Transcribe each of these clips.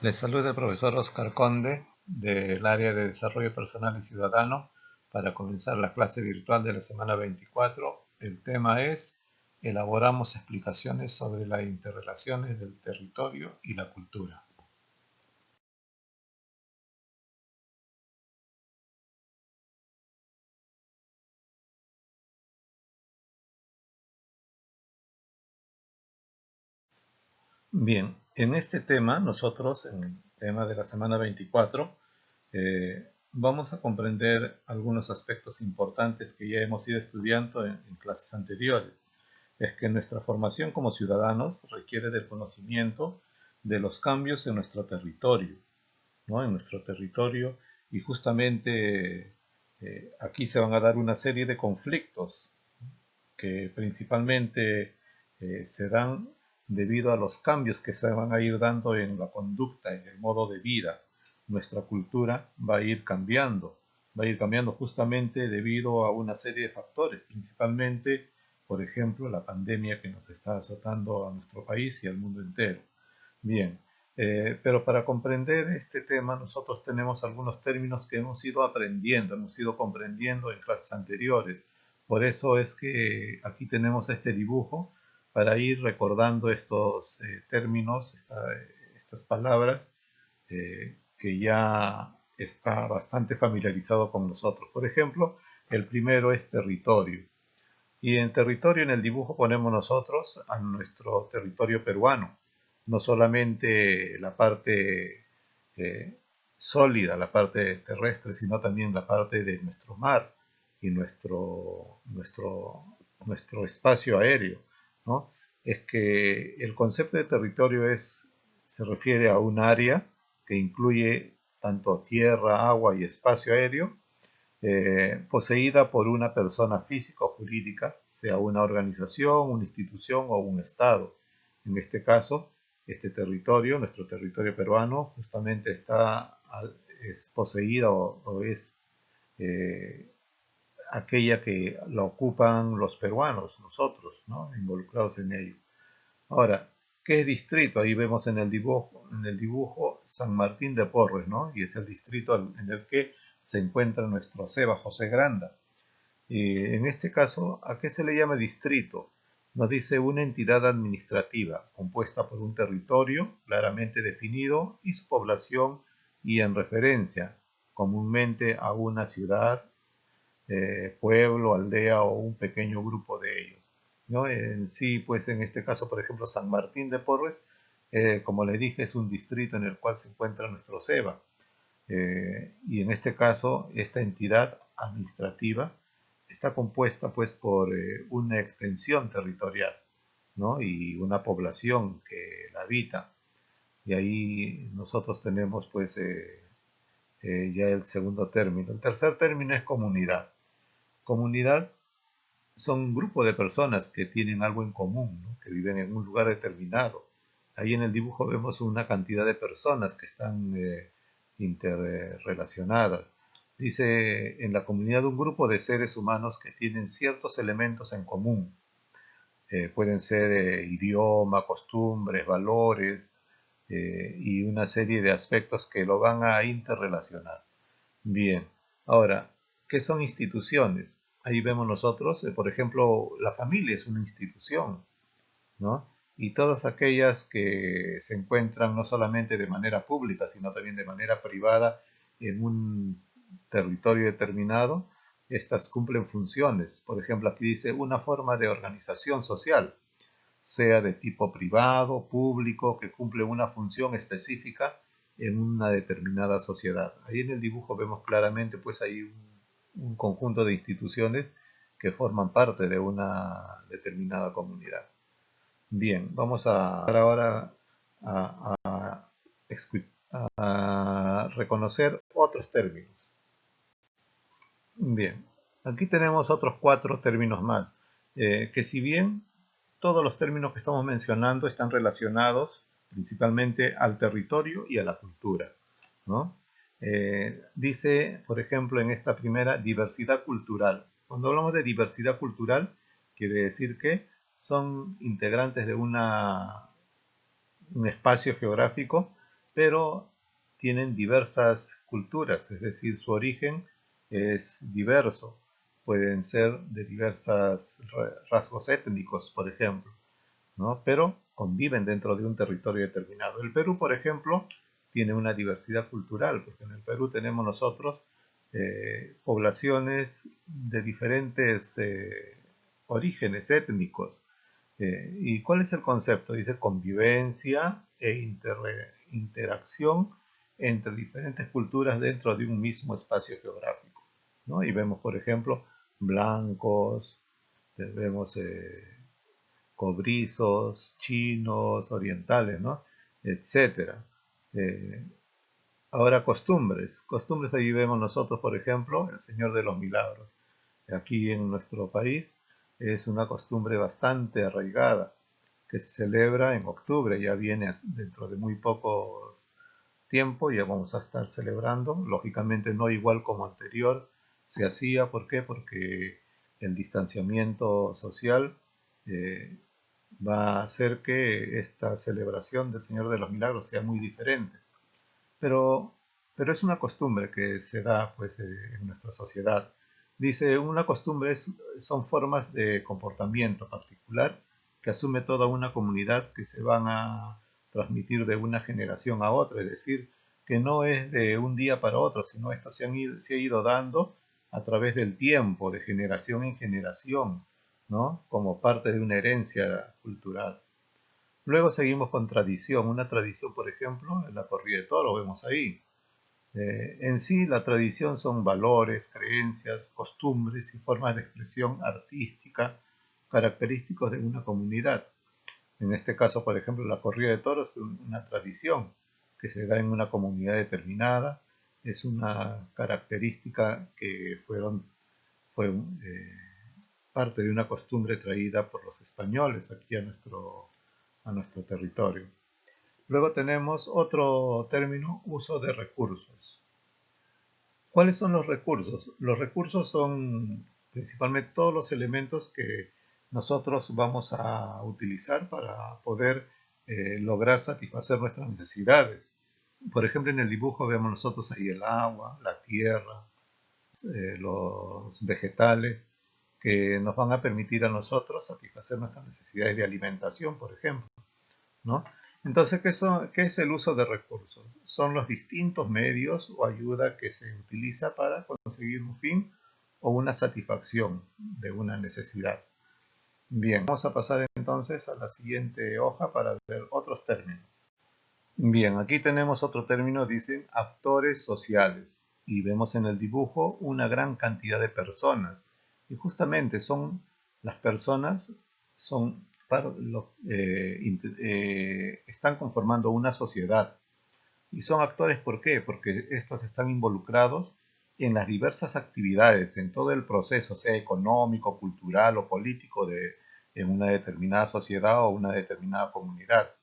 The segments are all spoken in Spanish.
Les saluda el profesor Oscar Conde del área de Desarrollo Personal y Ciudadano para comenzar la clase virtual de la semana 24. El tema es: elaboramos explicaciones sobre las interrelaciones del territorio y la cultura. Bien, en este tema, nosotros, en el tema de la semana 24, vamos a comprender algunos aspectos importantes que ya hemos ido estudiando en clases anteriores. Es que nuestra formación como ciudadanos requiere del conocimiento de los cambios en nuestro territorio, ¿no? En nuestro territorio, y justamente aquí se van a dar una serie de conflictos que principalmente se dan debido a los cambios que se van a ir dando en la conducta, en el modo de vida. Nuestra cultura va a ir cambiando justamente debido a una serie de factores, principalmente, por ejemplo, la pandemia que nos está azotando a nuestro país y al mundo entero. Bien, pero para comprender este tema nosotros tenemos algunos términos que hemos ido aprendiendo, hemos ido comprendiendo en clases anteriores. Por eso es que aquí tenemos este dibujo para ir recordando estos términos, estas palabras que ya está bastante familiarizado con nosotros. Por ejemplo, el primero es territorio. Y en territorio, en el dibujo ponemos nosotros a nuestro territorio peruano, no solamente la parte eh, sólida, la parte terrestre, sino también la parte de nuestro mar y nuestro espacio aéreo, ¿no? Es que el concepto de territorio se refiere a un área que incluye tanto tierra, agua y espacio aéreo, poseída por una persona física o jurídica, sea una organización, una institución o un Estado. En este caso, este territorio, nuestro territorio peruano, justamente es poseída o es eh, aquella que la ocupan los peruanos, nosotros, ¿no? Involucrados en ello. Ahora, ¿qué es distrito? Ahí vemos en el dibujo San Martín de Porres, ¿no? Y es el distrito en el que se encuentra nuestro Seba José Granda. Y en este caso, ¿a qué se le llama distrito? Nos dice una entidad administrativa compuesta por un territorio claramente definido y su población y en referencia comúnmente a una ciudad, pueblo, aldea o un pequeño grupo de ellos, ¿no? En sí, pues en este caso, por ejemplo, San Martín de Porres, como le dije, es un distrito en el cual se encuentra nuestro SEBA. Y en este caso, esta entidad administrativa está compuesta pues por una extensión territorial, ¿no? Y una población que la habita. Y ahí nosotros tenemos pues ya el segundo término. El tercer término es comunidad. Comunidad son un grupo de personas que tienen algo en común, ¿no? Que viven en un lugar determinado. Ahí en el dibujo vemos una cantidad de personas que están interrelacionadas. Dice, en la comunidad un grupo de seres humanos que tienen ciertos elementos en común. Pueden ser idioma, costumbres, valores y una serie de aspectos que lo van a interrelacionar. Bien, ahora, ¿qué son instituciones? Ahí vemos nosotros, por ejemplo, la familia es una institución, ¿no? Y todas aquellas que se encuentran no solamente de manera pública, sino también de manera privada en un territorio determinado, estas cumplen funciones. Por ejemplo, aquí dice una forma de organización social, sea de tipo privado, público, que cumple una función específica en una determinada sociedad. Ahí en el dibujo vemos claramente, pues hay un conjunto de instituciones que forman parte de una determinada comunidad. Bien, vamos a ahora a, a reconocer otros términos. Bien, aquí tenemos otros cuatro términos más, que si bien todos los términos que estamos mencionando están relacionados principalmente al territorio y a la cultura, ¿no? Dice, por ejemplo, en esta primera, diversidad cultural. Cuando hablamos de diversidad cultural, quiere decir que son integrantes de un espacio geográfico, pero tienen diversas culturas, es decir, su origen es diverso. Pueden ser de diversos rasgos étnicos, por ejemplo, ¿no? Pero conviven dentro de un territorio determinado. El Perú, por ejemplo, tiene una diversidad cultural, porque en el Perú tenemos nosotros poblaciones de diferentes orígenes étnicos. ¿Y cuál es el concepto? Dice convivencia e interacción entre diferentes culturas dentro de un mismo espacio geográfico, ¿no? Y vemos, por ejemplo, blancos, vemos cobrizos, chinos, orientales, ¿no? Etcétera. Eh, Ahora costumbres. Costumbres ahí vemos nosotros, por ejemplo, el Señor de los Milagros. Aquí en nuestro país es una costumbre bastante arraigada que se celebra en octubre, ya viene dentro de muy poco tiempo, ya vamos a estar celebrando, lógicamente no igual como anterior se hacía, ¿por qué? Porque el distanciamiento social eh, va a hacer que esta celebración del Señor de los Milagros sea muy diferente. Pero, pero es una costumbre que se da pues, en nuestra sociedad. Dice, una costumbre son formas de comportamiento particular que asume toda una comunidad que se van a transmitir de una generación a otra, es decir, que no es de un día para otro, sino esto se ha ido dando a través del tiempo, de generación en generación, ¿no? Como parte de una herencia cultural. Luego seguimos con tradición. Una tradición, por ejemplo, en la corrida de toro, vemos ahí. En sí, la tradición son valores, creencias, costumbres y formas de expresión artística característicos de una comunidad. En este caso, por ejemplo, la corrida de toros es una tradición que se da en una comunidad determinada. Es una característica que fue parte de una costumbre traída por los españoles aquí a nuestro territorio. Luego tenemos otro término, uso de recursos. ¿Cuáles son los recursos? Los recursos son principalmente todos los elementos que nosotros vamos a utilizar para poder lograr satisfacer nuestras necesidades. Por ejemplo, en el dibujo vemos nosotros ahí el agua, la tierra, los vegetales que nos van a permitir a nosotros satisfacer nuestras necesidades de alimentación, por ejemplo, ¿no? Entonces, ¿qué es el uso de recursos? Son los distintos medios o ayuda que se utiliza para conseguir un fin o una satisfacción de una necesidad. Bien, vamos a pasar entonces a la siguiente hoja para ver otros términos. Bien, aquí tenemos otro término, dicen actores sociales. Y vemos en el dibujo una gran cantidad de personas. Y justamente son las personas, son, están conformando una sociedad. Y son actores, ¿por qué? Porque estos están involucrados en las diversas actividades, en todo el proceso, sea económico, cultural o político en una determinada sociedad o una determinada comunidad.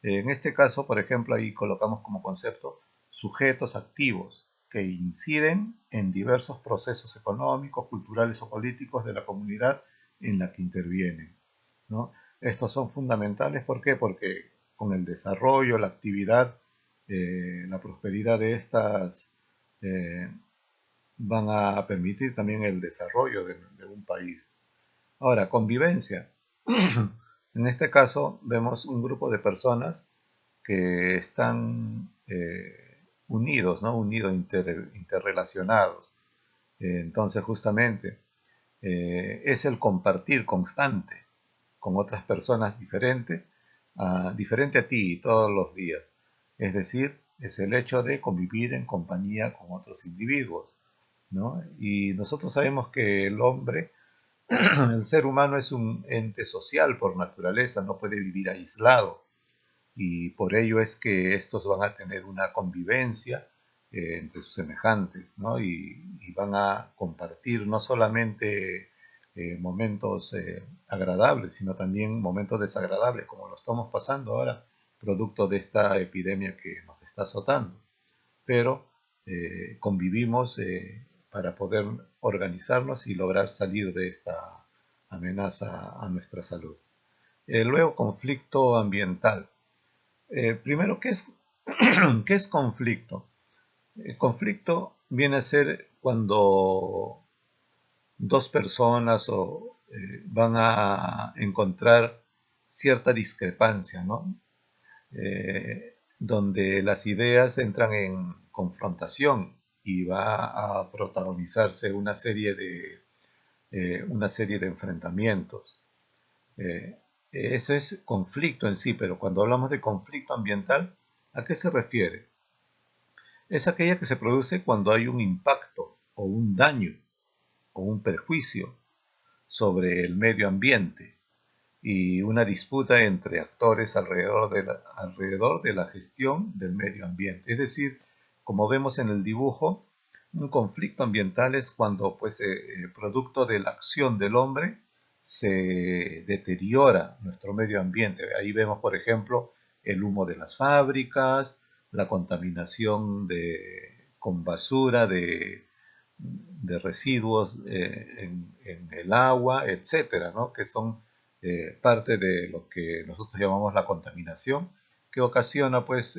En este caso, por ejemplo, ahí colocamos como concepto sujetos activos que inciden en diversos procesos económicos, culturales o políticos de la comunidad en la que intervienen, ¿no? Estos son fundamentales, ¿por qué? Porque con el desarrollo, la actividad, la prosperidad de estas eh, van a permitir también el desarrollo de un país. Ahora, convivencia. En este caso vemos un grupo de personas que están unidos, ¿no? Unidos, interrelacionados. Entonces, justamente, es el compartir constante con otras personas diferentes, diferente a ti todos los días. Es decir, es el hecho de convivir en compañía con otros individuos, ¿no? Y nosotros sabemos que el hombre, el ser humano es un ente social por naturaleza, no puede vivir aislado y por ello es que estos van a tener una convivencia entre sus semejantes, ¿no? Y van a compartir no solamente momentos agradables, sino también momentos desagradables, como lo estamos pasando ahora, producto de esta epidemia que nos está azotando. Pero convivimos para poder organizarnos y lograr salir de esta amenaza a nuestra salud. Luego, conflicto ambiental. Primero, ¿Qué es conflicto? El conflicto viene a ser cuando dos personas van a encontrar cierta discrepancia, ¿no? Donde las ideas entran en confrontación y va a protagonizarse una serie de enfrentamientos. Eh, Eso es conflicto en sí, pero cuando hablamos de conflicto ambiental, ¿a qué se refiere? Es aquella que se produce cuando hay un impacto o un daño o un perjuicio sobre el medio ambiente y una disputa entre actores alrededor de la gestión del medio ambiente. Es decir, como vemos en el dibujo, un conflicto ambiental es cuando, pues, producto de la acción del hombre, se deteriora nuestro medio ambiente. Ahí vemos, por ejemplo, el humo de las fábricas, la contaminación con basura de residuos en el agua, etcétera, ¿no? Que son parte de lo que nosotros llamamos la contaminación, que ocasiona pues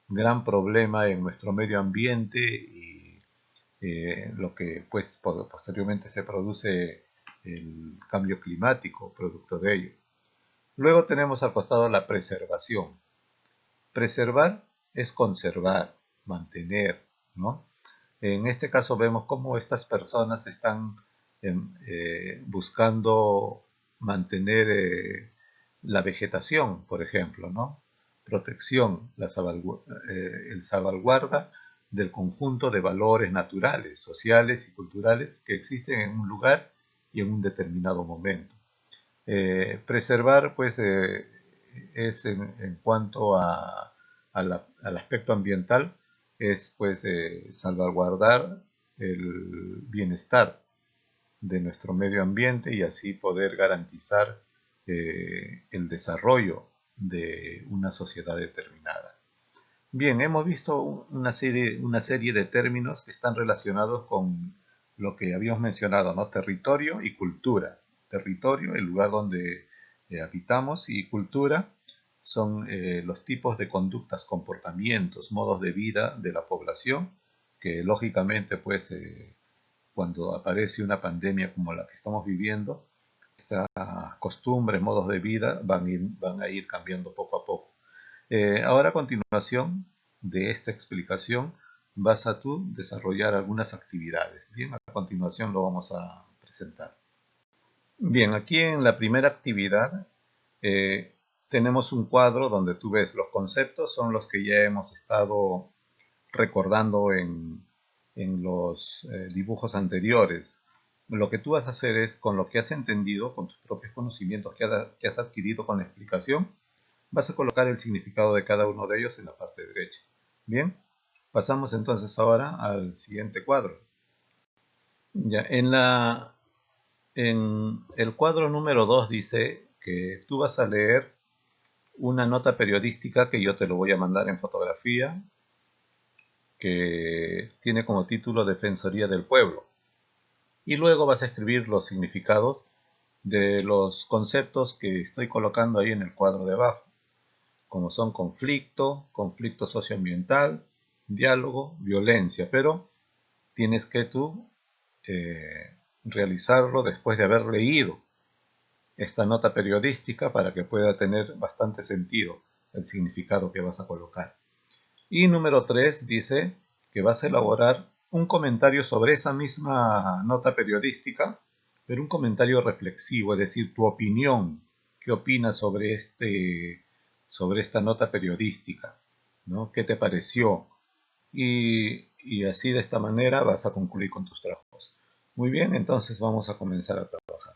gran problema en nuestro medio ambiente y lo que pues posteriormente se produce el cambio climático producto de ello. Luego tenemos al costado la preservación. Preservar es conservar, mantener, ¿no? En este caso vemos cómo estas personas están buscando mantener la vegetación, por ejemplo, ¿no? Protección, el salvaguarda del conjunto de valores naturales, sociales y culturales que existen en un lugar y en un determinado momento. Preservar, pues, es en cuanto al aspecto ambiental, es pues salvaguardar el bienestar de nuestro medio ambiente y así poder garantizar el desarrollo de una sociedad determinada. Bien, hemos visto una serie de términos que están relacionados con lo que habíamos mencionado, ¿no? Territorio y cultura. Territorio, el lugar donde habitamos, y cultura son los tipos de conductas, comportamientos, modos de vida de la población, que lógicamente, pues, cuando aparece una pandemia como la que estamos viviendo, estas costumbres, modos de vida van a ir cambiando poco a poco. Ahora, a continuación de esta explicación, vas a tú desarrollar algunas actividades. Bien, a continuación lo vamos a presentar. Bien, aquí en la primera actividad tenemos un cuadro donde tú ves los conceptos, son los que ya hemos estado recordando en los dibujos anteriores. Lo que tú vas a hacer es, con lo que has entendido, con tus propios conocimientos que has adquirido con la explicación, vas a colocar el significado de cada uno de ellos en la parte derecha. Bien, pasamos entonces ahora al siguiente cuadro. Ya, en el cuadro número 2 dice que tú vas a leer una nota periodística que yo te lo voy a mandar en fotografía, que tiene como título Defensoría del Pueblo. Y luego vas a escribir los significados de los conceptos que estoy colocando ahí en el cuadro de abajo, como son conflicto, conflicto socioambiental, diálogo, violencia, pero tienes que tú realizarlo después de haber leído esta nota periodística para que pueda tener bastante sentido el significado que vas a colocar. Y número 3 dice que vas a elaborar un comentario sobre esa misma nota periodística, pero un comentario reflexivo, es decir, tu opinión. ¿Qué opinas sobre esta nota periodística? ¿No? ¿Qué te pareció? Y así, de esta manera, vas a concluir con tus trabajos. Muy bien, entonces vamos a comenzar a trabajar.